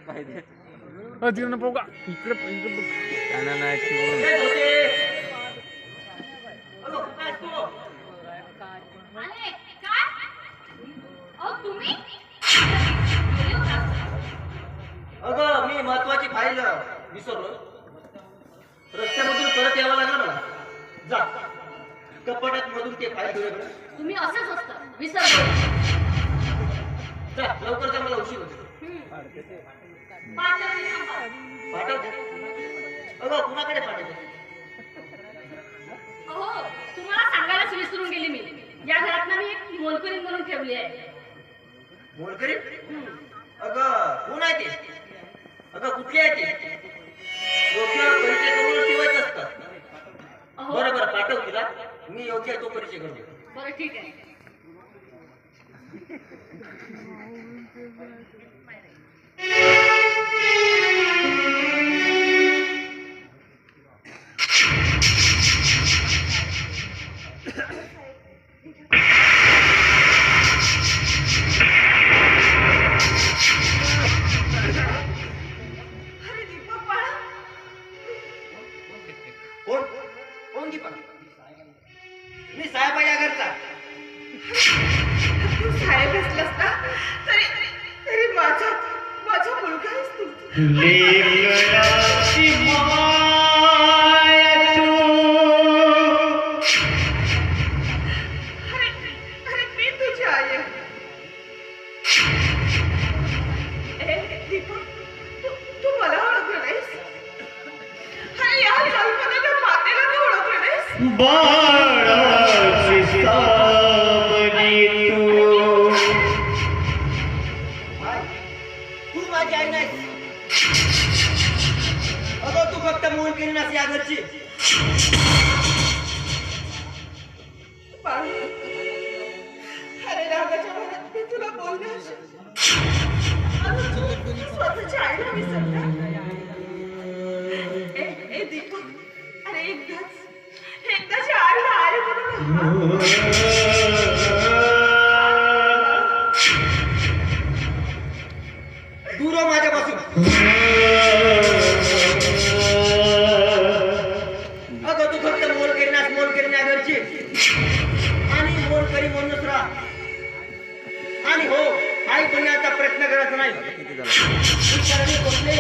पाहिजे तिकडनं पाहू का इकडे त्यांना नाही अगं मी महत्वाची फाईल विसरलो. रस्त्यामधून परत यावं लागलं मला. जा कपाटात मधून ते फाईल ठेवलं. तुम्ही असंच असतं विसर. जा लवकर जा, मला उशीर होतो. पाठव. अगं कुणाकडे पाठवतो? हो तुम्हाला सांगायलाच विसरून गेली मी. या घरात ना मी एक मोलकरीण म्हणून ठेवली आहे. मोलकरी? अगं कोण आहे ते? अगं कुठली आहे ते? योग्य परिचय करून ठेवायचं असतं. बरं बरं पाठव तिला. मी योग्य आहे तो परिचय करतो. बरं ठीक आहे. कोण कोण दीपक? मी साहेब आहे या घरचा. तू साहेब असलास ना तरी तरी माझा मुलगा आहेस तू. लेकराची माय तू. अरे मी तुझी आई आहे. दीपक तू मला ओळखलं नाहीस. अरे या जन्मदात्या मातेला तू ओळखलं नाहीस. बाळाची सावली तू. तू माझी आई नाही. अगं तू फक्त मोलकरी नास या घरची. बाळा, अरे रागाच्या भरात मी तुला बोलले असेल. अगं तू स्वतःच्या आईला विसरला. ए दीपक, अरे एकदाच्या आईला आई म्हणून दूर हो माझ्यापासून. अगं तू फक्त मोलकरी नास या घरची. आणि मोलकरी म्हणूनच राहा. आणि हो आई बनण्याचा प्रयत्न करायचा नाही. पोचले